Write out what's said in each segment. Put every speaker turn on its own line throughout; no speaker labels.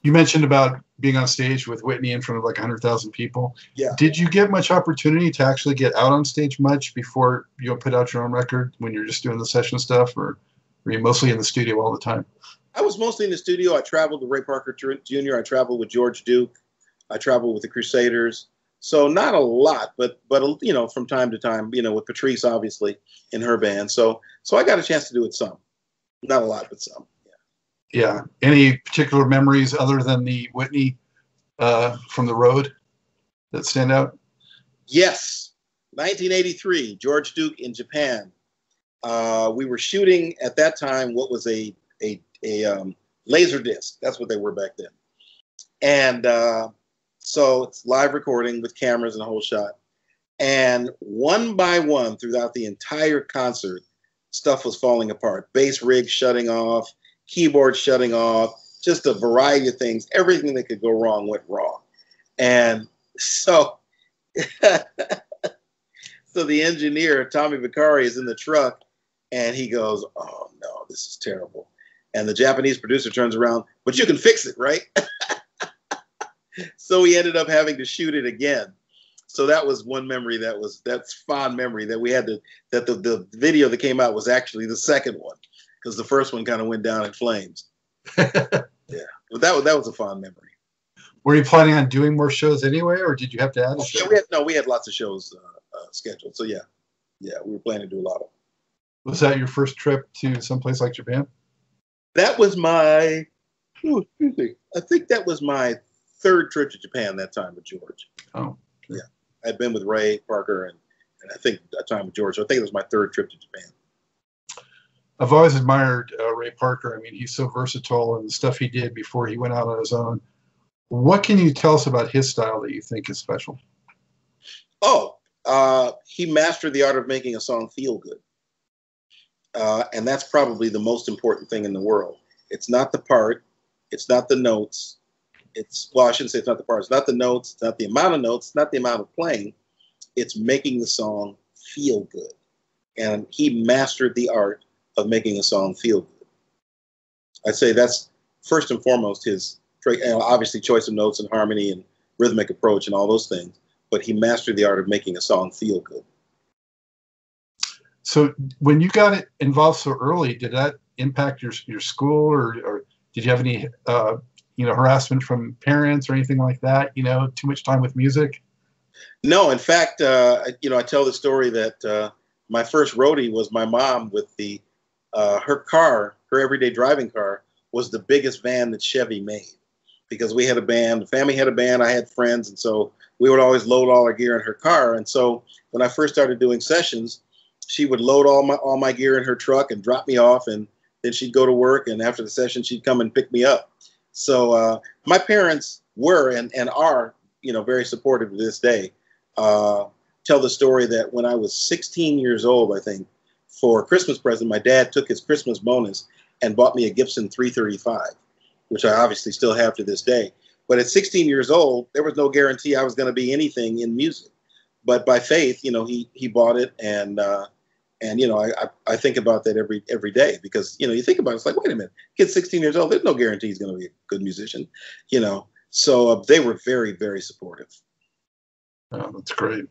You mentioned about being on stage with Whitney in front of like 100,000 people.
Yeah.
Did you get much opportunity to actually get out on stage much before you put out your own record when you're just doing the session stuff, or were you mostly in the studio all the time?
I was mostly in the studio. I traveled with Ray Parker Jr. I traveled with George Duke. I traveled with the Crusaders. So not a lot, but you know, from time to time, you know, with Patrice obviously in her band. So I got a chance to do it some. Not a lot, but some.
Yeah. Any particular memories other than the Whitney from the road that stand out?
Yes. 1983, George Duke in Japan. We were shooting at that time what was a laser disc. That's what they were back then. And so it's live recording with cameras and a whole shot. And one by one throughout the entire concert, stuff was falling apart. Bass rig shutting off, keyboard shutting off, just a variety of things. Everything that could go wrong went wrong. And so, so the engineer, Tommy Vicari, is in the truck and he goes, "Oh no, this is terrible." And the Japanese producer turns around, "But you can fix it, right?" So we ended up having to shoot it again. So that was one memory that's fond memory that we had to, that the video that came out was actually the second one, because the first one kind of went down in flames. Yeah, but that was a fond memory.
Were you planning on doing more shows anyway, or did you have to add a show?
We had lots of shows scheduled. So yeah, we were planning to do a lot of them.
Was that your first trip to someplace like Japan?
That was my, I think that was my third trip to Japan that time with George.
Oh.
Yeah. I'd been with Ray Parker and I think that time with George. So I think it was my third trip to Japan.
I've always admired Ray Parker. I mean, he's so versatile, and the stuff he did before he went out on his own. What can you tell us about his style that you think is special?
Oh, he mastered the art of making a song feel good. And that's probably the most important thing in the world. It's not the part. It's not the notes. Well, I shouldn't say it's not the part. It's not the notes. It's not the amount of notes. It's not the amount of playing. It's making the song feel good. And he mastered the art of making a song feel good. I'd say that's first and foremost his, obviously choice of notes and harmony and rhythmic approach and all those things. But he mastered the art of making a song feel good.
So when you got involved so early, did that impact your school, or did you have any harassment from parents or anything like that? Too much time with music?
No, in fact, I tell the story that my first roadie was my mom with her car, her everyday driving car, was the biggest van that Chevy made, because we had a band, the family had a band, I had friends, and so we would always load all our gear in her car. And so when I first started doing sessions, she would load all my gear in her truck and drop me off, and then she'd go to work, and after the session she'd come and pick me up. So my parents were and are very supportive to this day. Tell the story that when I was 16 years old, I think, for a Christmas present, my dad took his Christmas bonus and bought me a Gibson 335, which I obviously still have to this day. But at 16 years old, there was no guarantee I was going to be anything in music. But by faith, he bought it, and I think about that every day, because you think about it, it's like, wait a minute, kid's 16 years old, there's no guarantee he's going to be a good musician, So they were very, very supportive.
Oh, that's great.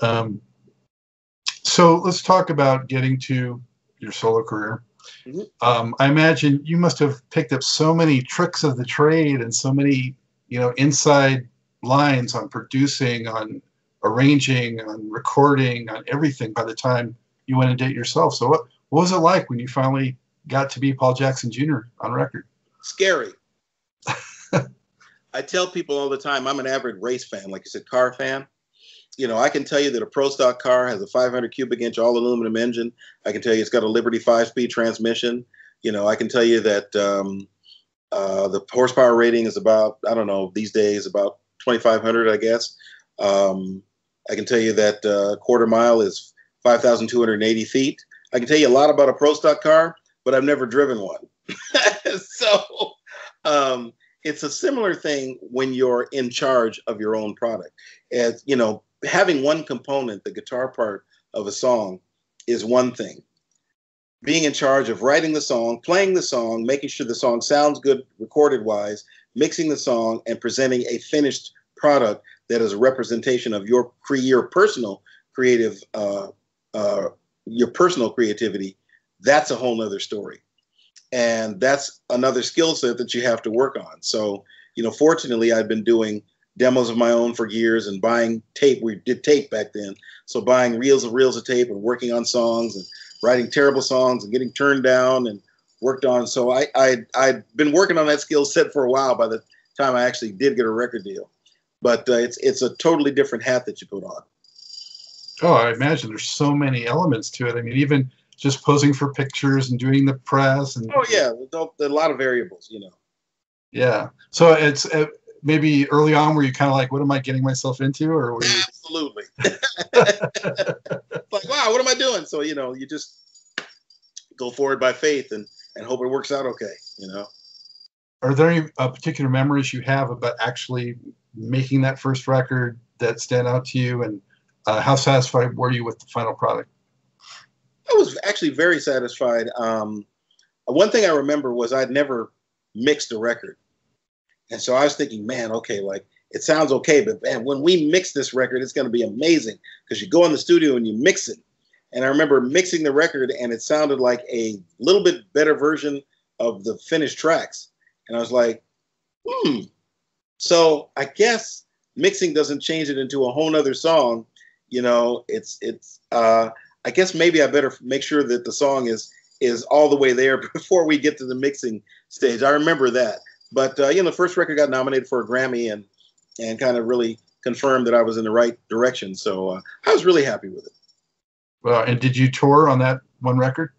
Yeah.
So let's talk about getting to your solo career. Mm-hmm. I imagine you must have picked up so many tricks of the trade and so many, inside lines on producing, on arranging, on recording, on everything by the time you went and did it yourself. So what was it like when you finally got to be Paul Jackson Jr. on record?
Scary. I tell people all the time, I'm an average race fan, like you said, car fan. I can tell you that a Pro Stock car has a 500 cubic inch all aluminum engine. I can tell you it's got a Liberty 5-speed transmission. I can tell you that the horsepower rating is about, I don't know, these days about 2,500, I guess. I can tell you that quarter mile is 5,280 feet. I can tell you a lot about a Pro Stock car, but I've never driven one. So it's a similar thing when you're in charge of your own product. As having one component, the guitar part of a song, is one thing. being in charge of writing the song, playing the song, making sure the song sounds good recorded wise, mixing the song, and presenting a finished product that is a representation of your personal creative, your personal creativity. That's a whole nother story. And that's another skill set that you have to work on. So, you know, fortunately, I've been doing demos of my own for years and buying tape. We did tape back then. So buying reels of tape and working on songs and writing terrible songs and getting turned down and worked on. So I'd been working on that skill set for a while by the time I actually did get a record deal. But it's a totally different hat that you put on.
Oh, I imagine there's so many elements to it. I mean, even just posing for pictures and doing the press. And
oh, yeah, a lot of variables, you know.
Yeah. So it's maybe early on where you kind of like, what am I getting myself into? Or were you...
Absolutely. Like, wow, what am I doing? So, you know, you just go forward by faith and hope it works out okay, you know.
Are there any particular memories you have about actually making that first record that stand out to you? And how satisfied were you with the final product?
I was actually very satisfied. One thing I remember was I'd never mixed a record. And so I was thinking, man, okay, like it sounds okay, but man, when we mix this record, it's going to be amazing because you go in the studio and you mix it. And I remember mixing the record and it sounded like a little bit better version of the finished tracks. And I was like, So I guess mixing doesn't change it into a whole nother song. You know, I guess maybe I better make sure that the song is all the way there before we get to the mixing stage. I remember that. But, you know, the first record got nominated for a Grammy and kind of really confirmed that I was in the right direction. So I was really happy with it.
Well, and did you tour on that one record?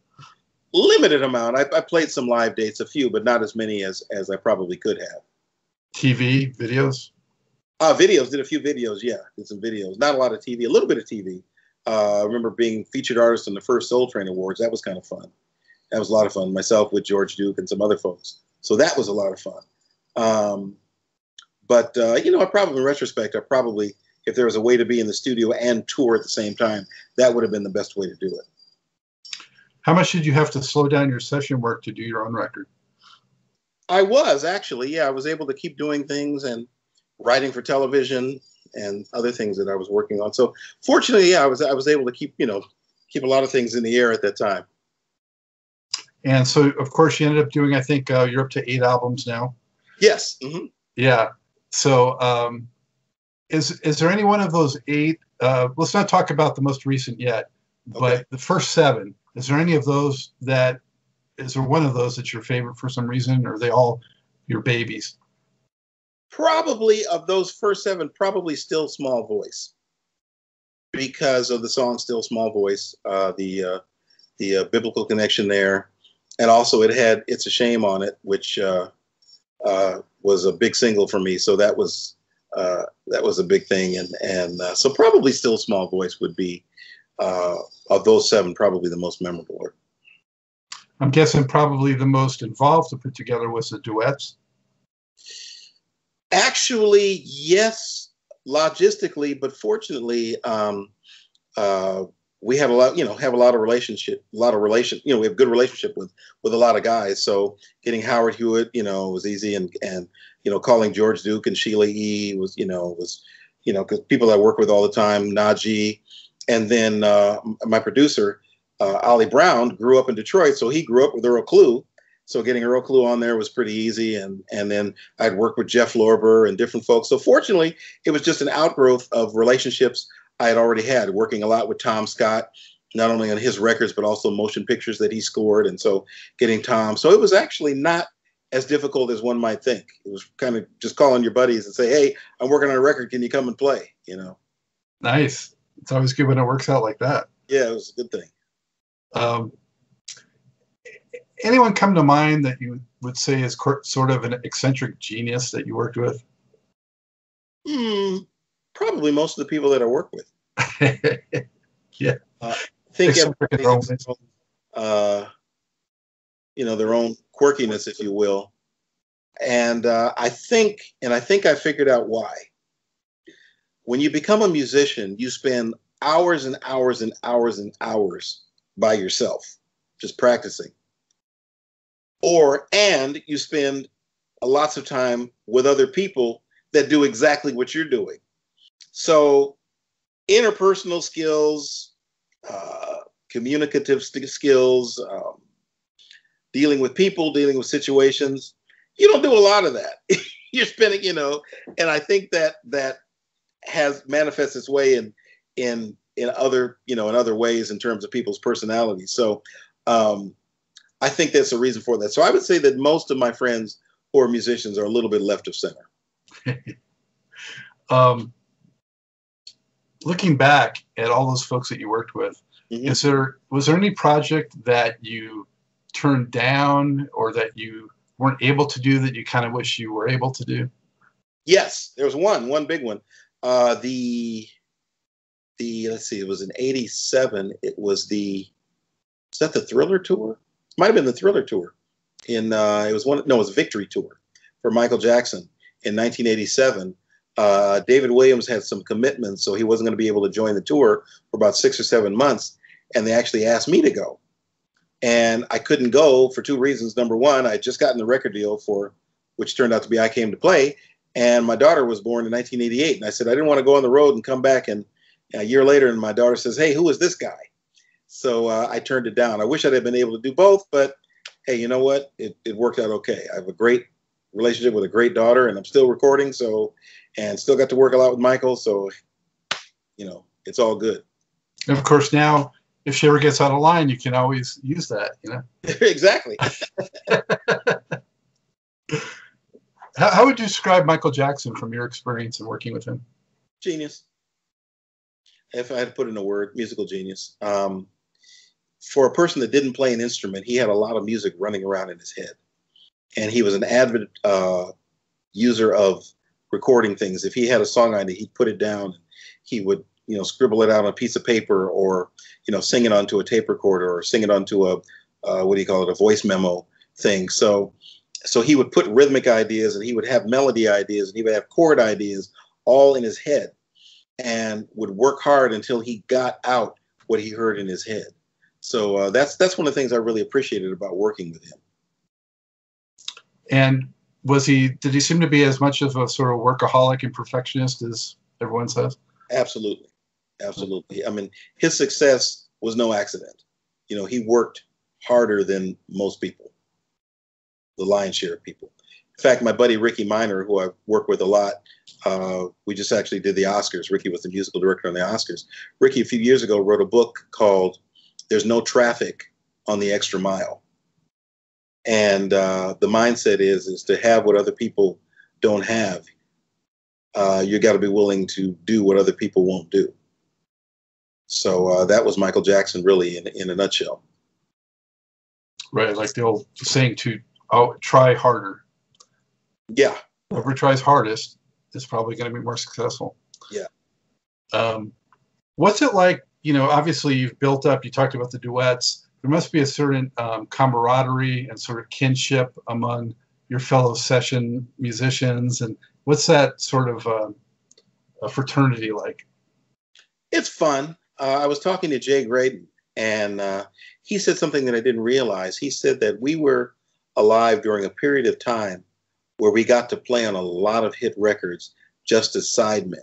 Limited amount. I played some live dates, a few, but not as many as I probably could have.
TV, videos?
Videos, did a few videos, yeah. Did some videos. Not a lot of TV, a little bit of TV. I remember being featured artist in the first Soul Train Awards. That was kind of fun. That was a lot of fun. Myself with George Duke and some other folks. So that was a lot of fun. But you know, in retrospect, if there was a way to be in the studio and tour at the same time, that would have been the best way to do it.
How much did you have to slow down your session work to do your own record?
I was actually, yeah, I was able to keep doing things and writing for television and other things that I was working on. So fortunately, yeah, I was able to keep a lot of things in the air at that time.
And so, of course, you ended up doing, I think you're up to 8 albums now.
Yes. Mm-hmm.
Yeah. So is there any one of those 8, let's not talk about the most recent yet, but the first 7, is there any of those is there one of those that's your favorite for some reason, or are they all your babies?
Probably of those first 7, probably Still Small Voice, because of the song Still Small Voice, the biblical connection there. And also it had It's a Shame on it, which was a big single for me. So that was a big thing. And so probably Still Small Voice would be, of those 7, probably the most memorable.
I'm guessing probably the most involved to put together was the duets.
Actually, yes, logistically, but fortunately, we have a lot of relationship. We have good relationship with a lot of guys. So getting Howard Hewitt, was easy, and calling George Duke and Sheila E. was because people I work with all the time, Najee, and then my producer, Ollie Brown, grew up in Detroit, so he grew up with Earl Klugh. So getting Earl Klugh on there was pretty easy, and then I'd worked with Jeff Lorber and different folks. So fortunately, it was just an outgrowth of relationships I had already had, working a lot with Tom Scott, not only on his records, but also motion pictures that he scored. And so getting Tom. So it was actually not as difficult as one might think. It was kind of just calling your buddies and say, hey, I'm working on a record. Can you come and play?
Nice. It's always good when it works out like that.
Yeah, it was a good thing.
Anyone come to mind that you would say is sort of an eccentric genius that you worked with?
Probably most of the people that I work with.
Yeah.
I think everybody has their own quirkiness, if you will. And I think I figured out why. When you become a musician, you spend hours and hours and hours and hours by yourself. just practicing. And you spend lots of time with other people that do exactly what you're doing. So interpersonal skills, communicative skills, dealing with people, dealing with situations, you don't do a lot of that. You're spending, and I think that has manifests its way in other, in other ways in terms of people's personalities. So I think that's a reason for that. So I would say that most of my friends who are musicians are a little bit left of center.
Looking back at all those folks that you worked with, was there any project that you turned down or that you weren't able to do that you kind of wish you were able to do?
Yes, there was one big one. Let's see, it was in '87. It was is that the Thriller tour? Might have been the Thriller tour. It was Victory tour for Michael Jackson in 1987. David Williams had some commitments, so he wasn't going to be able to join the tour for about 6 or 7 months. And they actually asked me to go. And I couldn't go for 2 reasons. Number one, I had just gotten the record deal which turned out to be I Came to Play. And my daughter was born in 1988. And I said, I didn't want to go on the road and come back. And a year later, and my daughter says, hey, who is this guy? So I turned it down. I wish I'd have been able to do both, but hey, you know what? It worked out okay. I have a great relationship with a great daughter, and I'm still recording, and still got to work a lot with Michael. So, it's all good.
And of course, now, if she ever gets out of line, you can always use that,
Exactly.
How would you describe Michael Jackson from your experience in working with him?
Genius. If I had to put in a word, musical genius. For a person that didn't play an instrument, he had a lot of music running around in his head. And he was an avid user of recording things. If he had a song idea, he'd put it down. He would, scribble it out on a piece of paper, or, sing it onto a tape recorder, or sing it onto a voice memo thing. So he would put rhythmic ideas, and he would have melody ideas, and he would have chord ideas all in his head, and would work hard until he got out what he heard in his head. So that's one of the things I really appreciated about working with him.
And did he seem to be as much of a sort of workaholic and perfectionist as everyone says? Absolutely.
Absolutely. I mean, his success was no accident. He worked harder than most people, the lion's share of people. In fact, my buddy Ricky Minor, who I work with a lot, we just actually did the Oscars. Ricky was the musical director on the Oscars. Ricky, a few years ago, wrote a book called There's No Traffic on the Extra Mile. And the mindset is to have what other people don't have. You got to be willing to do what other people won't do. So that was Michael Jackson, really, in a nutshell.
Right, like the old saying try harder.
Yeah.
Whoever tries hardest is probably going to be more successful.
Yeah.
What's it like? Obviously you've built up. You talked about the duets. There must be a certain camaraderie and sort of kinship among your fellow session musicians. And what's that sort of a fraternity like?
It's fun. I was talking to Jay Graydon, and he said something that I didn't realize. He said that we were alive during a period of time where we got to play on a lot of hit records just as sidemen.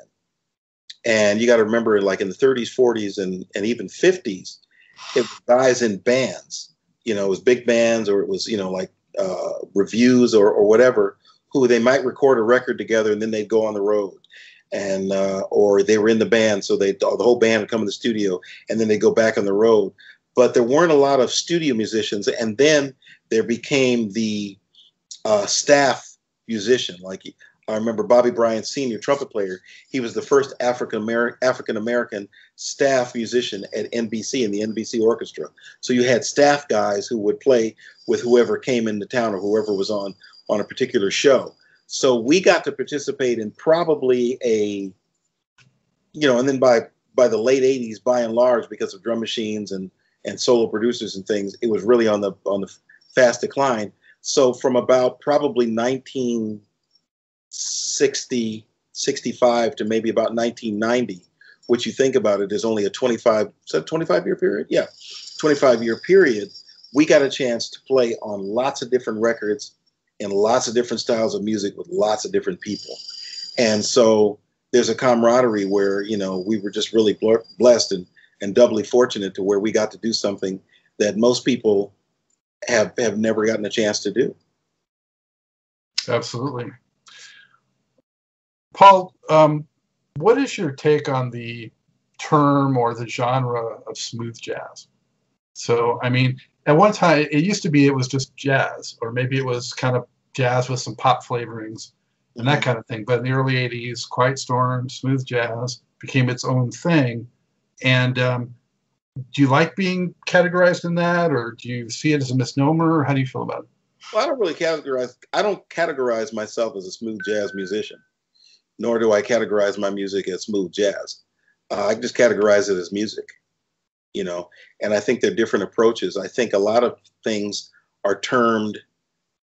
And you got to remember, like in the 30s, 40s, and even 50s, it was guys in bands. It was big bands, or it was, reviews or whatever, who they might record a record together and then they'd go on the road. And or they were in the band, so the whole band would come in the studio and then they go back on the road. But there weren't a lot of studio musicians, and then there became the staff musician. Like I remember Bobby Bryant Sr., trumpet player. He was the first African American staff musician at NBC in the NBC orchestra. So you had staff guys who would play with whoever came into town or whoever was on a particular show. So we got to participate in probably and then by the late 80s, by and large, because of drum machines and solo producers and things, it was really on the fast decline. So from about probably 1960, 65 to maybe about 1990, which you think about it is only a 25-year period? Yeah, 25-year period. we got a chance to play on lots of different records and lots of different styles of music with lots of different people. And so there's a camaraderie where, you know, we were just really blessed and doubly fortunate to where we got to do something that most people have never gotten a chance to do.
Absolutely. Paul, what is your take on the term or the genre of smooth jazz? So, I mean, at one time, it used to be it was just jazz, or maybe it was kind of jazz with some pop flavorings and that kind of thing. But in the early 80s, Quiet Storm, smooth jazz became its own thing. And do you like being categorized in that, or do you see it as a misnomer? Or how do you feel about it?
Well, I don't categorize myself as a smooth jazz musician, nor do I categorize my music as smooth jazz. I just categorize it as music, you know, and I think they're different approaches. I think a lot of things are termed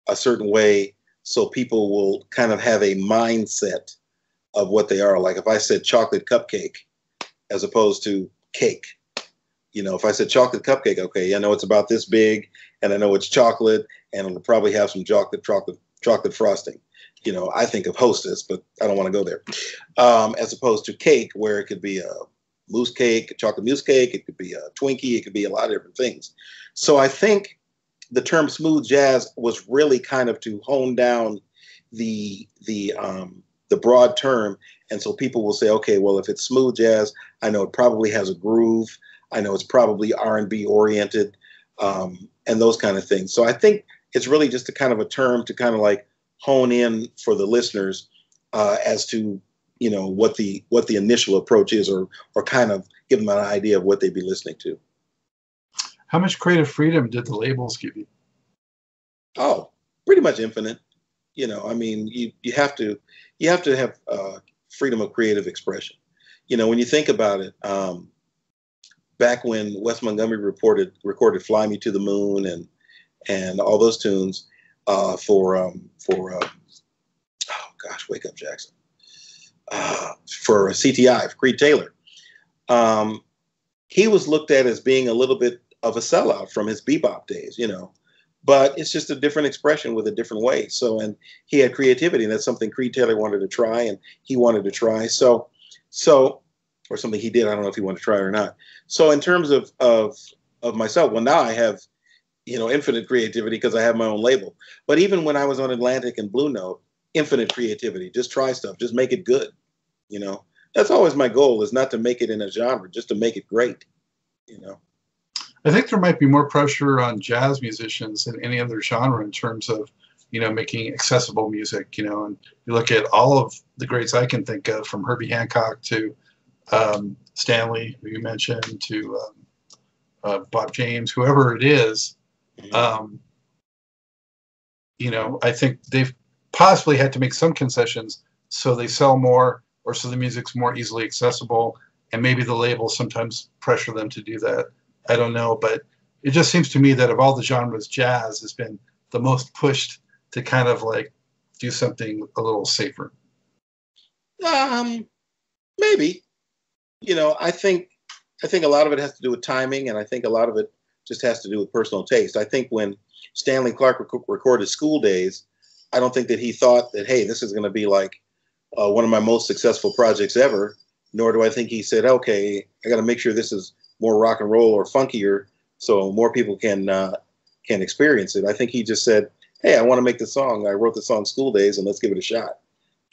a certain way so people will kind of have a mindset of what they are. Like if I said chocolate cupcake as opposed to cake, you know, if I said chocolate cupcake, okay, I know it's about this big and I know it's chocolate and it'll probably have some chocolate frosting. You know, I think of Hostess, but I don't want to go there. As opposed to cake, where it could be a mousse cake, a chocolate mousse cake, it could be a Twinkie, it could be a lot of different things. So I think the term smooth jazz was really kind of to hone down the broad term, and so people will say, okay, well, if it's smooth jazz, I know it probably has a groove, I know it's probably R&B oriented, and those kind of things. So I think it's really just a kind of a term to kind of like hone in for the listeners as to, you know, what the initial approach is, or kind of give them an idea of what they'd be listening to.
How much creative freedom did the labels give you?
Oh, pretty much infinite. You know, I mean, you have to have freedom of creative expression. You know, when you think about it, back when Wes Montgomery recorded "Fly Me to the Moon" and all those tunes for Wake Up Jackson, for CTI, for Creed Taylor, he was looked at as being a little bit of a sellout from his bebop days, you know, but it's just a different expression with a different way. So, and he had creativity, and that's something Creed Taylor wanted to try, and he wanted to try. So, or something he did. I don't know if he wanted to try it or not. So, in terms of myself, well, now I have, you know, infinite creativity because I have my own label. But even when I was on Atlantic and Blue Note, infinite creativity. Just try stuff. Just make it good. You know, that's always my goal, is not to make it in a genre, just to make it great. You know.
I think there might be more pressure on jazz musicians than any other genre in terms of, you know, making accessible music, you know, and you look at all of the greats I can think of, from Herbie Hancock to Stanley, who you mentioned, to Bob James, whoever it is, you know, I think they've possibly had to make some concessions so they sell more, or so the music's more easily accessible, and maybe the labels sometimes pressure them to do that. I don't know, but it just seems to me that of all the genres, jazz has been the most pushed to kind of like do something a little safer.
Maybe. You know, I think a lot of it has to do with timing, and I think a lot of it just has to do with personal taste. I think when Stanley Clarke recorded School Days, I don't think that he thought that, hey, this is going to be like one of my most successful projects ever, nor do I think he said, okay, I got to make sure this is more rock and roll or funkier so more people can experience it. I think he just said, hey, I want to make the song. I wrote the song School Days, and let's give it a shot.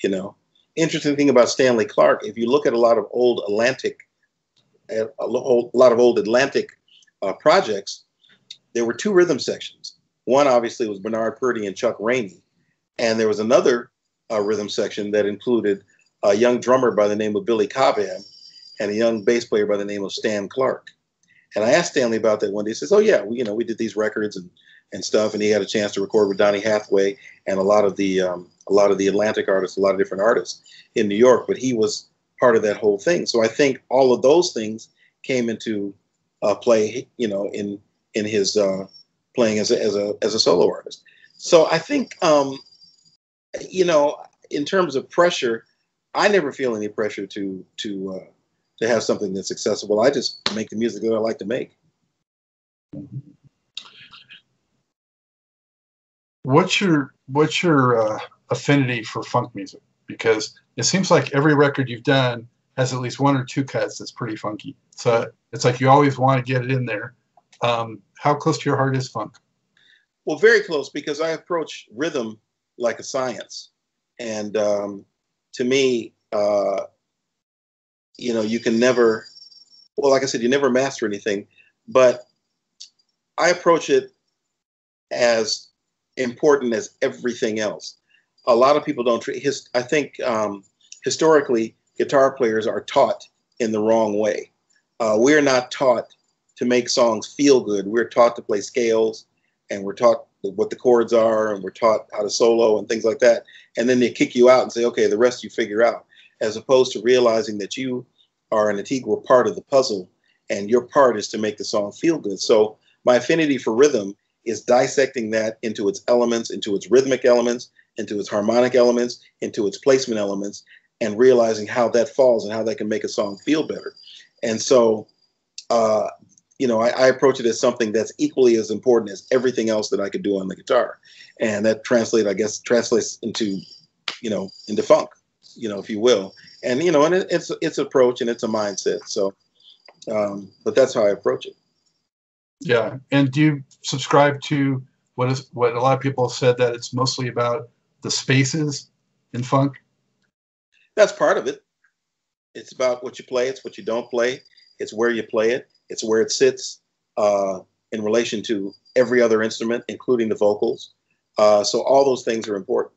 You know, interesting thing about Stanley Clarke, if you look at a lot of old Atlantic projects, there were two rhythm sections. One obviously was Bernard Purdie and Chuck Rainey, and there was another rhythm section that included a young drummer by the name of Billy Cobham and a young bass player by the name of Stan Clark. And I asked Stanley about that one day. He says, oh yeah, we did these records and stuff, and he had a chance to record with Donny Hathaway and a lot of the Atlantic artists, a lot of different artists in New York, but he was part of that whole thing. So I think all of those things came into play, you know, in his playing as a solo artist. So I think, you know, in terms of pressure, I never feel any pressure to have something that's accessible. I just make the music that I like to make.
What's your affinity for funk music? Because it seems like every record you've done has at least one or two cuts that's pretty funky. So it's like you always want to get it in there. How close to your heart is funk?
Well, very close, because I approach rhythm like a science. And to me, you can never, well, like I said, you never master anything, but I approach it as important as everything else. A lot of people don't treat his, I think historically, guitar players are taught in the wrong way. We're not taught to make songs feel good. We're taught to play scales, and we're taught what the chords are, and we're taught how to solo and things like that. And then they kick you out and say, okay, the rest you figure out, as opposed to realizing that you are an integral part of the puzzle, and your part is to make the song feel good. So my affinity for rhythm is dissecting that into its elements, into its rhythmic elements, into its harmonic elements, into its placement elements, and realizing how that falls and how that can make a song feel better. And so, I approach it as something that's equally as important as everything else that I could do on the guitar. And that translates into, into funk, if you will. And, and it's approach and it's a mindset. So, but that's how I approach it.
Yeah. And do you subscribe to what a lot of people have said, that it's mostly about the spaces in funk?
That's part of it. It's about what you play. It's what you don't play. It's where you play it. It's where it sits in relation to every other instrument, including the vocals. So all those things are important.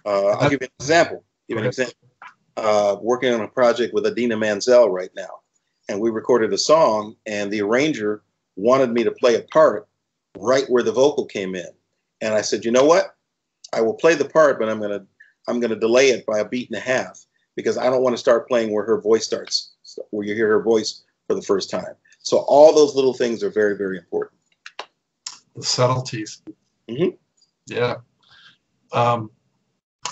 I'll give you an example. Working on a project with Adina Menzel right now. And we recorded a song, and the arranger wanted me to play a part right where the vocal came in. And I said, you know what? I will play the part, but I'm gonna delay it by a beat and a half, because I don't want to start playing where her voice starts, where you hear her voice for the first time. So all those little things are very, very important.
The subtleties.
Mm-hmm.
Yeah.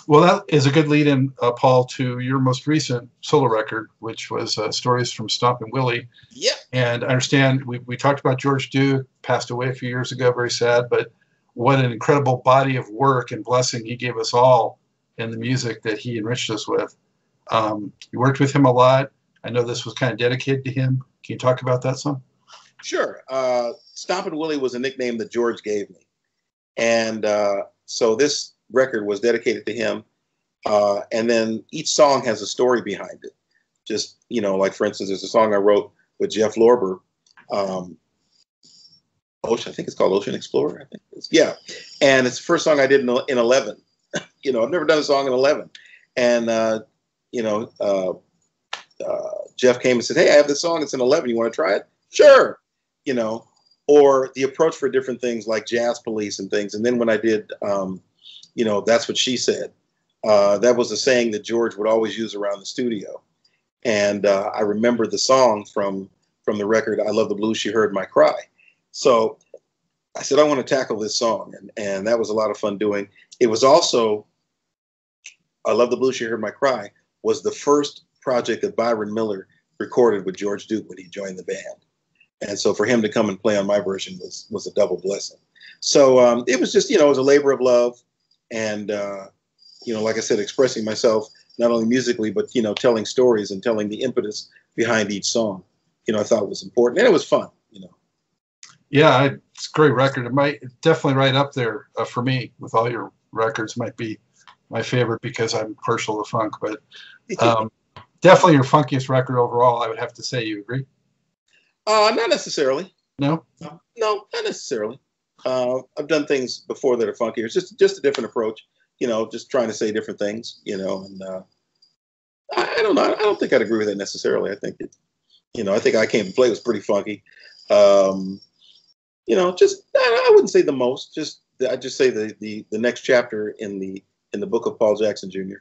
Well, that is a good lead-in, Paul, to your most recent solo record, which was Stories from Stuff Willie.
Yeah.
And I understand we talked about George Duke, passed away a few years ago, very sad, but what an incredible body of work and blessing he gave us all in the music that he enriched us with. You worked with him a lot. I know this was kind of dedicated to him. Can you talk about that some?
Sure. Stompin' Willie was a nickname that George gave me. And so this record was dedicated to him. And then each song has a story behind it. Just, like, for instance, there's a song I wrote with Jeff Lorber. I think it's called Ocean Explorer. Yeah. And it's the first song I did in 11. I've never done a song in 11. And, Jeff came and said, hey, I have this song. It's in 11. You want to try it? Sure. Or the approach for different things like Jazz Police and things. And then when I did, That's What She Said, that was a saying that George would always use around the studio. And I remember the song from the record, I Love the Blues, She Heard My Cry. So I said, I want to tackle this song. And that was a lot of fun doing. It was also, I Love the Blues, She Heard My Cry was the first project that Byron Miller recorded with George Duke when he joined the band. And so for him to come and play on my version was a double blessing. So it was just, it was a labor of love. And, like I said, expressing myself, not only musically, but, telling stories and telling the impetus behind each song, I thought was important. And it was fun,
Yeah, it's a great record. It might definitely right up there for me with all your records. Might be my favorite because I'm partial to funk, but definitely your funkiest record overall, I would have to say. You agree?
Not necessarily.
No?
No, not necessarily. I've done things before that are funkier. It's just a different approach, just trying to say different things, and I don't know. I don't think I'd agree with that necessarily. I think I think I Came to Play was pretty funky. I wouldn't say the most, I'd just say the next chapter in the book of Paul Jackson Jr.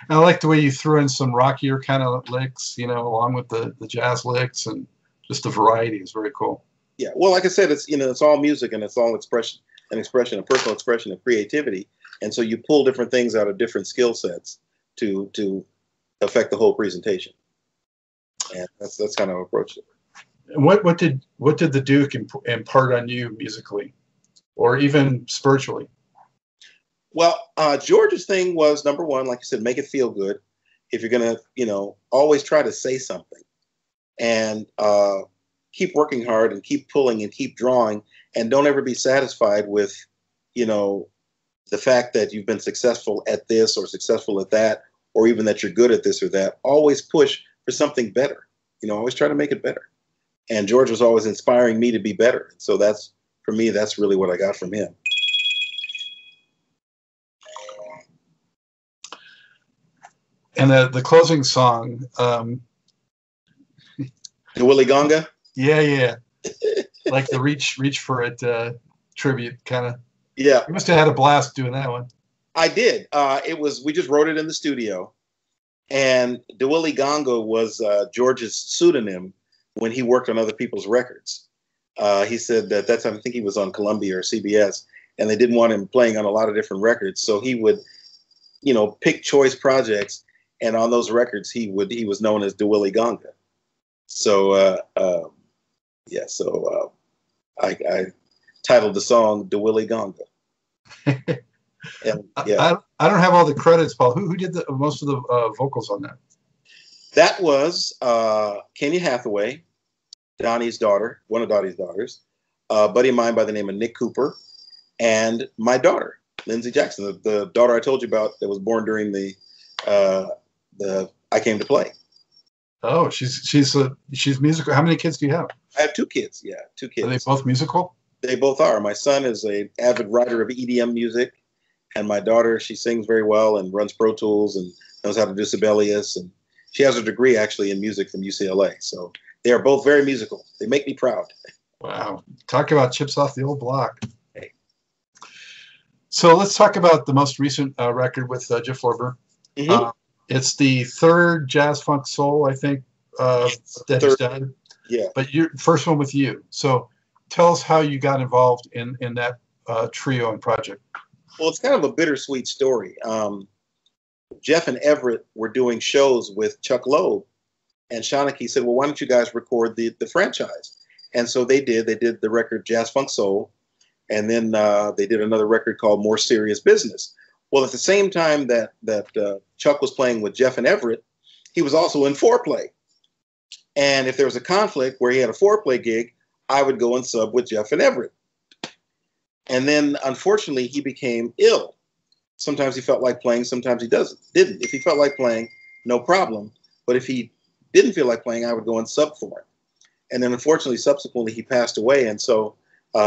I like the way you threw in some rockier kind of licks, along with the jazz licks, and just the variety is very cool.
Yeah, well, like I said, it's it's all music, and it's all expression, a personal expression of creativity, and so you pull different things out of different skill sets to affect the whole presentation, and that's kind of approach it.
And what did the Duke impart on you musically? or even spiritually?
Well, George's thing was, number one, like you said, make it feel good. If you're going to, always try to say something, and keep working hard and keep pulling and keep drawing, and don't ever be satisfied with, the fact that you've been successful at this or successful at that, or even that you're good at this or that. Always push for something better. Always try to make it better. And George was always inspiring me to be better. So for me, that's really what I got from him.
And the closing song,
The Willie Gonga?
Yeah. Like the reach for it tribute kind of.
Yeah.
You must have had a blast doing that one.
I did. We just wrote it in the studio. And the Willie Gonga was George's pseudonym when he worked on other people's records. He said that that time, I think he was on Columbia or CBS, and they didn't want him playing on a lot of different records. So he would, pick choice projects, and on those records, he was known as the Willie Gonga. So, I titled the song "The Willie Gonga." And, yeah.
I don't have all the credits, Paul. Who did most of the vocals on that?
That was Kenya Hathaway, Donnie's daughter, one of Donnie's daughters, a buddy of mine by the name of Nick Cooper, and my daughter, Lindsay Jackson, the daughter I told you about that was born during the I Came to Play.
Oh, she's musical. How many kids do you have?
I have 2 kids. Yeah, 2 kids.
Are they both musical?
They both are. My son is an avid writer of EDM music, and my daughter, she sings very well and runs Pro Tools and knows how to do Sibelius, and she has a degree actually in music from UCLA. So they are both very musical. They make me proud.
Wow. Talk about chips off the old block. Hey. So let's talk about the most recent record with Jeff Lorber. Mm-hmm. It's the 3rd Jazz Funk Soul, I think, that he's done.
Yeah.
But your first one with you. So tell us how you got involved in that trio and project.
Well, it's kind of a bittersweet story. Jeff and Everett were doing shows with Chuck Loeb, and Shawnee said, well, why don't you guys record the franchise? And so they did. They did the record Jazz Funk Soul, and then they did another record called More Serious Business. Well, at the same time that Chuck was playing with Jeff and Everett, he was also in Foreplay. And if there was a conflict where he had a Foreplay gig, I would go and sub with Jeff and Everett. And then, unfortunately, he became ill. Sometimes he felt like playing, sometimes he didn't. If he felt like playing, no problem. But if he didn't feel like playing, I would go and sub for him. And then, unfortunately, subsequently, he passed away. And so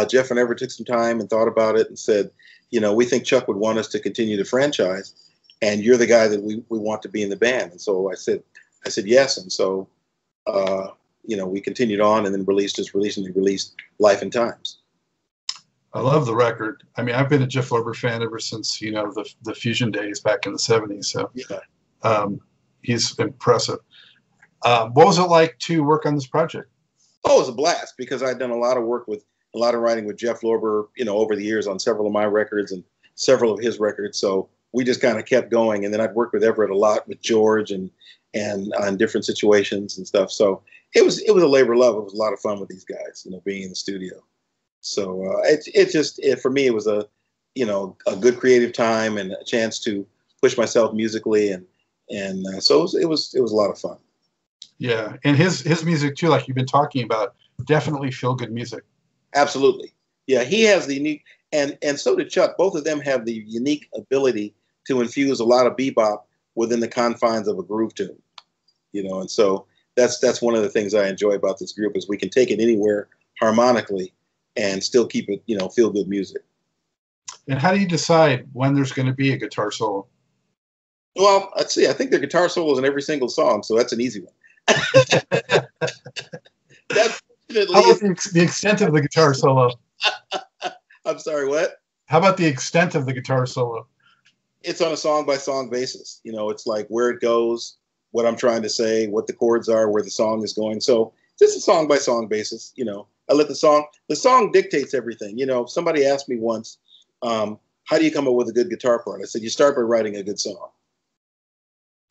Jeff and Everett took some time and thought about it and said, we think Chuck would want us to continue the franchise, and you're the guy that we want to be in the band. And so I said yes. And so, we continued on and then released Life and Times.
I love the record. I mean, I've been a Jeff Lorber fan ever since, the Fusion days back in the 70s. So yeah. He's impressive. What was it like to work on this project?
Oh, it was a blast because I'd done a lot of writing with Jeff Lorber, over the years on several of my records and several of his records. So we just kind of kept going. And then I'd worked with Everett a lot, with George and on different situations and stuff. So it was a labor of love. It was a lot of fun with these guys, being in the studio. So for me, it was a good creative time and a chance to push myself musically. And so it was a lot of fun.
Yeah. And his music too, like you've been talking about, definitely feel good music.
Absolutely. Yeah. He has the unique, and so did Chuck. Both of them have the unique ability to infuse a lot of bebop within the confines of a groove tune, and so that's one of the things I enjoy about this group is we can take it anywhere harmonically and still keep it, feel good music.
And how do you decide when there's going to be a guitar solo?
Well, let's see. I think the guitar solo is in every single song, so that's an easy one.
How about the extent of the guitar solo?
I'm sorry, what?
How about the extent of the guitar solo?
It's on a song-by-song basis. It's like where it goes, what I'm trying to say, what the chords are, where the song is going. So just a song-by-song basis, I let the song dictates everything. Somebody asked me once, how do you come up with a good guitar part? I said, you start by writing a good song.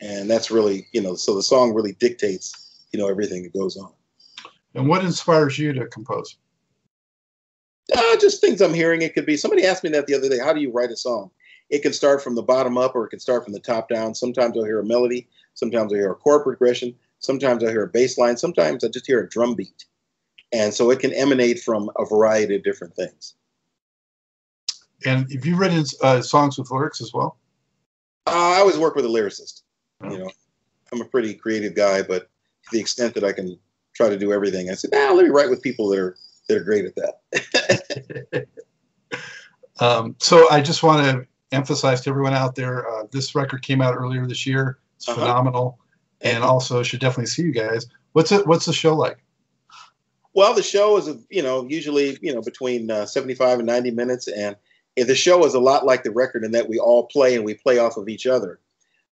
And that's really, so the song really dictates, everything that goes on.
And what inspires you to compose?
Just things I'm hearing. It could be, somebody asked me that the other day, how do you write a song? It can start from the bottom up or it can start from the top down. Sometimes I'll hear a melody. Sometimes I hear a chord progression. Sometimes I hear a bass line. Sometimes I just hear a drum beat. And so it can emanate from a variety of different things.
And have you written songs with lyrics as well?
I always work with a lyricist.
Oh.
You know, I'm a pretty creative guy, but to the extent that I can try to do everything, I said, let me write with people that are great at that.
So I just want to emphasize to everyone out there, this record came out earlier this year. It's phenomenal, and also should definitely see you guys. What's the show like?
Well, the show is, usually, between 75 and 90 minutes. And the show is a lot like the record in that we all play and we play off of each other.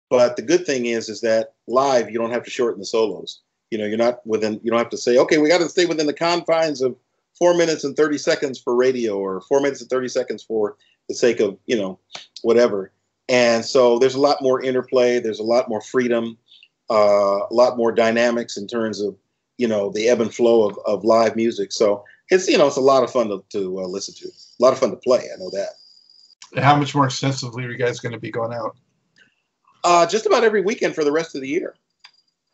But the good thing is that live, you don't have to shorten the solos. You don't have to say, okay, we got to stay within the confines of 4 minutes and 30 seconds for radio, or 4 minutes and 30 seconds for the sake of, whatever. And so there's a lot more interplay. There's a lot more freedom, a lot more dynamics in terms of, the ebb and flow of live music. So it's, it's a lot of fun to listen to, a lot of fun to play. I know that.
And how much more extensively are you guys going to be going out?
Just about every weekend for the rest of the year.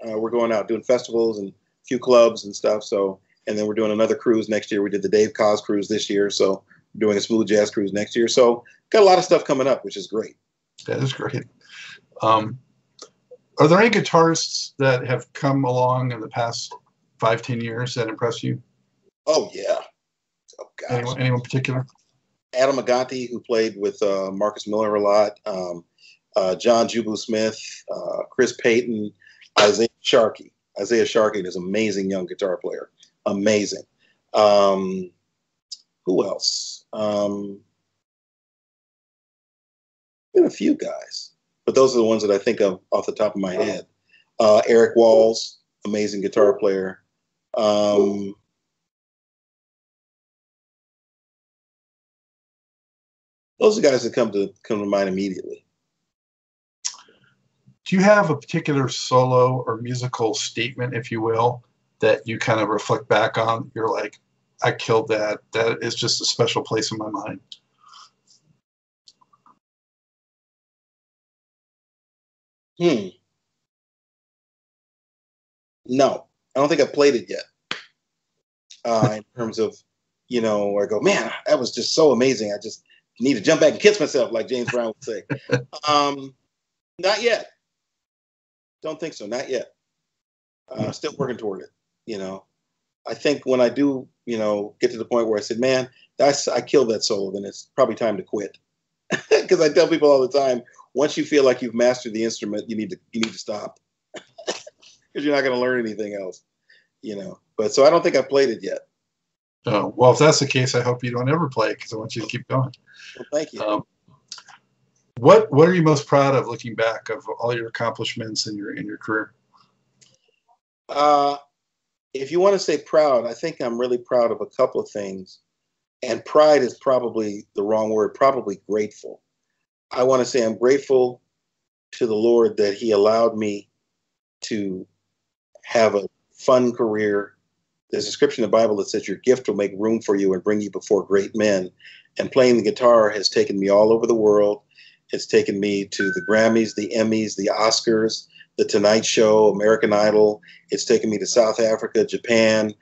We're going out doing festivals and a few clubs and stuff. So, and then we're doing another cruise next year. We did the Dave Koz cruise this year. So we're doing a smooth jazz cruise next year. So got a lot of stuff coming up, which is great.
That is great. Are there any guitarists that have come along in the past 5-10 years that impress you?
Oh, yeah. Oh, gosh.
Anyone particular?
Adam Agati, who played with Marcus Miller a lot. John Jubu Smith, Chris Payton, Isaiah Sharkey. Isaiah Sharkey is an amazing young guitar player. Amazing. Who else? Been a few guys, but those are the ones that I think of off the top of my head. Eric Walls, amazing guitar player. Those are guys that come to mind immediately.
Do you have a particular solo or musical statement, if you will, that you kind of reflect back on? You're like, I killed that. That is just a special place in my mind.
No, I don't think I played it yet. In terms of, where I go, man, that was just so amazing. I just need to jump back and kiss myself, like James Brown would say. Not yet. Don't think so. Not yet. Still working toward it. I think when I do, get to the point where I said, man, I killed that solo, then it's probably time to quit. Because I tell people all the time, once you feel like you've mastered the instrument, you need to stop. Because you're not going to learn anything else, But so I don't think I played it yet.
Oh, well, if that's the case, I hope you don't ever play it, because I want you to keep going.
Well, thank you.
What are you most proud of, looking back, of all your accomplishments in your career?
If you want to say proud, I think I'm really proud of a couple of things. And pride is probably the wrong word, probably grateful. I want to say I'm grateful to the Lord that he allowed me to have a fun career. There's a scripture in the Bible that says your gift will make room for you and bring you before great men. And playing the guitar has taken me all over the world. It's taken me to the Grammys, the Emmys, the Oscars, The Tonight Show, American Idol. It's taken me to South Africa, Japan,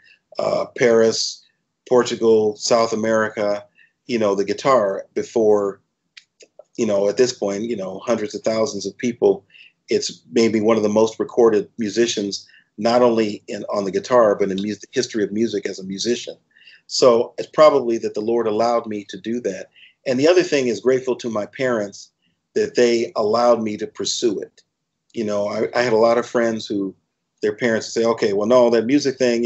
Paris, Portugal, South America. The guitar before, at this point, hundreds of thousands of people. It's maybe one of the most recorded musicians, not only on the guitar, but in the history of music as a musician. So it's probably that the Lord allowed me to do that. And the other thing is grateful to my parents that they allowed me to pursue it. I had a lot of friends who their parents say, okay, well, no, that music thing,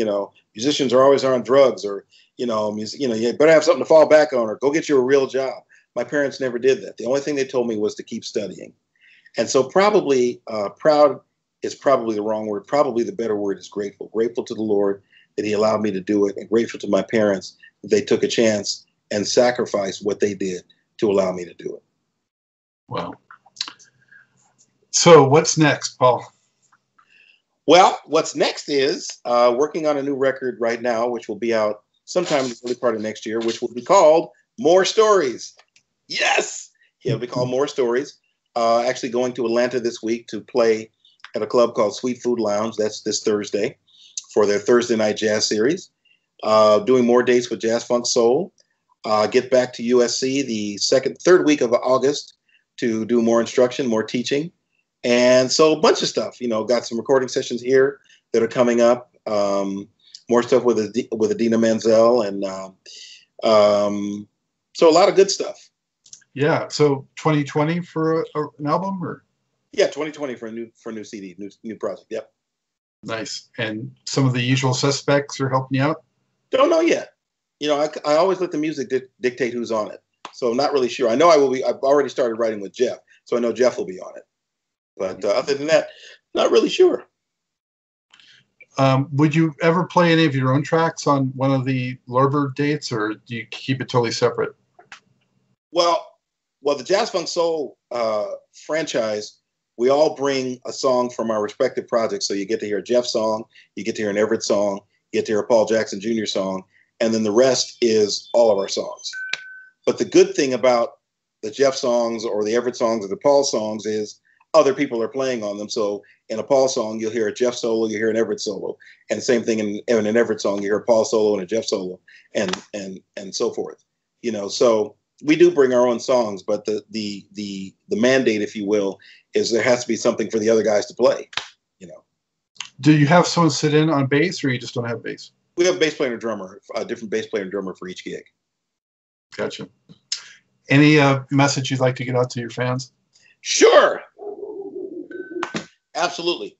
musicians are always on drugs, or, you better have something to fall back on, or go get you a real job. My parents never did that. The only thing they told me was to keep studying. And so probably proud is probably the wrong word. Probably the better word is grateful. Grateful to the Lord that he allowed me to do it, and grateful to my parents that they took a chance and sacrificed what they did to allow me to do it.
Wow. So what's next, Paul?
Well, what's next is working on a new record right now, which will be out sometime in the early part of next year, which will be called More Stories. Yes! Yeah, it'll be called More Stories. Actually going to Atlanta this week to play at a club called Sweet Food Lounge. That's this Thursday for their Thursday night jazz series. Doing more dates with Jazz Funk Soul. Get back to USC the third week of August to do more instruction, more teaching. And so a bunch of stuff, got some recording sessions here that are coming up. More stuff with Adina Menzel. And so a lot of good stuff.
Yeah. So 2020 for an album, or?
Yeah, 2020 for a new CD, new project. Yep.
Nice. And some of the usual suspects are helping you out?
Don't know yet. I always let the music dictate who's on it. So I'm not really sure. I know I will be. I've already started writing with Jeff, so I know Jeff will be on it. But other than that, not really sure.
Would you ever play any of your own tracks on one of the Lorber dates, or do you keep it totally separate?
Well, the Jazz Funk Soul franchise, we all bring a song from our respective projects. So you get to hear a Jeff song, you get to hear an Everett song, you get to hear a Paul Jackson Jr. song, and then the rest is all of our songs. But the good thing about the Jeff songs or the Everett songs or the Paul songs is other people are playing on them. So in a Paul song, you'll hear a Jeff solo, you hear an Everett solo, and same thing in an Everett song, you hear a Paul solo and a Jeff solo, and so forth. So we do bring our own songs, but the mandate, if you will, is there has to be something for the other guys to play.
Do you have someone sit in on bass, or you just don't have bass?
We have a bass player and a drummer, a different bass player and drummer for each gig.
Gotcha. Any message you'd like to get out to your fans?
Sure. Absolutely.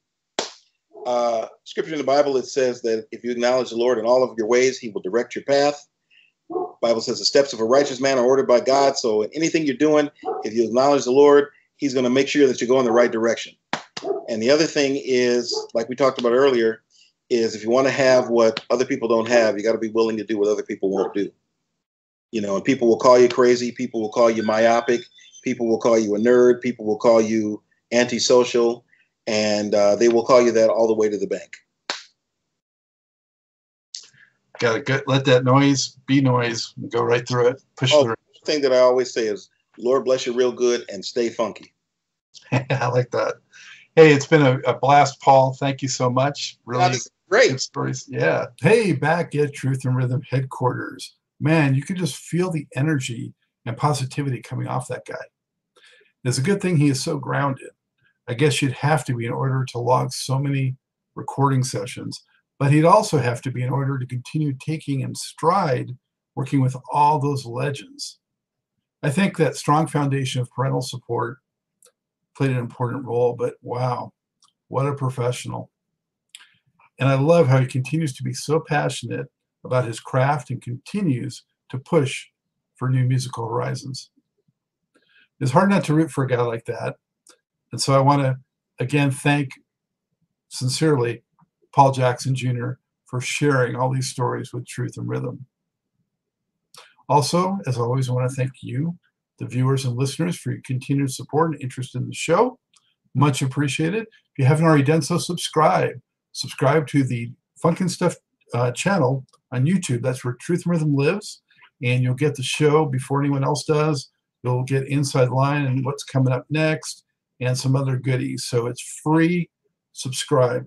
Scripture in the Bible, it says that if you acknowledge the Lord in all of your ways, he will direct your path. Bible says the steps of a righteous man are ordered by God. So in anything you're doing, if you acknowledge the Lord, he's going to make sure that you go in the right direction. And the other thing is, like we talked about earlier, is if you want to have what other people don't have, you got to be willing to do what other people won't do. And people will call you crazy. People will call you myopic. People will call you a nerd. People will call you antisocial. And they will call you that all the way to the bank.
Got to let that noise be noise and go right through it. Push through it.
The thing that I always say is, Lord bless you real good and stay funky.
I like that. Hey, it's been a blast, Paul. Thank you so much. Really
great
good stories. Yeah. Hey, back at Truth and Rhythm headquarters. Man, you could just feel the energy and positivity coming off that guy. It's a good thing he is so grounded. I guess you'd have to be in order to log so many recording sessions, but he'd also have to be in order to continue taking in stride, working with all those legends. I think that strong foundation of parental support played an important role, but wow, what a professional. And I love how he continues to be so passionate about his craft and continues to push for new musical horizons. It's hard not to root for a guy like that. And so I want to, again, thank sincerely Paul Jackson Jr. for sharing all these stories with Truth and Rhythm. Also, as always, I want to thank you, the viewers and listeners, for your continued support and interest in the show. Much appreciated. If you haven't already done so, subscribe. Subscribe to the Funkin' Stuff channel on YouTube. That's where Truth and Rhythm lives. And you'll get the show before anyone else does. You'll get inside line and what's coming up next and some other goodies. So it's free. Subscribe.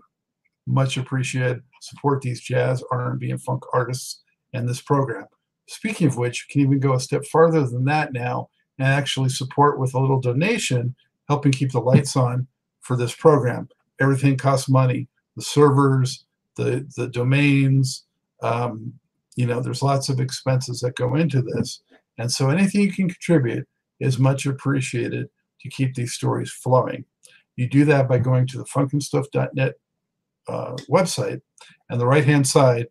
Much appreciated. Support these jazz, R&B, and funk artists and this program. Speaking of which, you can even go a step farther than that now and actually support with a little donation, helping keep the lights on for this program. Everything costs money. The servers, the domains, there's lots of expenses that go into this. And so anything you can contribute is much appreciated to keep these stories flowing. You do that by going to the funkinstuff.net website, and the right-hand side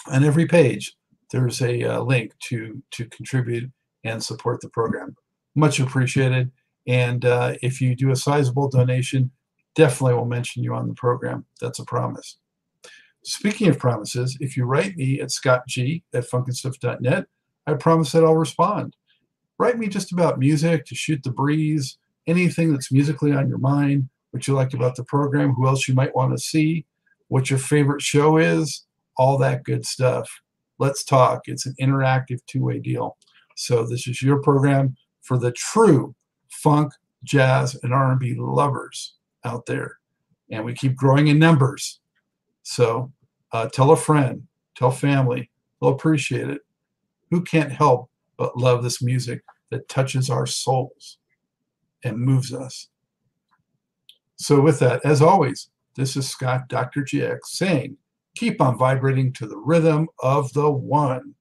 on every page, there's a link to contribute and support the program. Much appreciated. And if you do a sizable donation, definitely will mention you on the program. That's a promise. Speaking of promises, if you write me at scottg@funkinstuff.net, I promise that I'll respond. Write me just about music, to shoot the breeze, anything that's musically on your mind, what you like about the program, who else you might want to see, what your favorite show is, all that good stuff. Let's talk. It's an interactive two-way deal. So this is your program for the true funk, jazz, and R&B lovers out there. And we keep growing in numbers. So tell a friend, tell family. They'll appreciate it. Who can't help but love this music that touches our souls and moves us? So with that, as always, this is Scott, Dr. GX, saying, keep on vibrating to the rhythm of the one.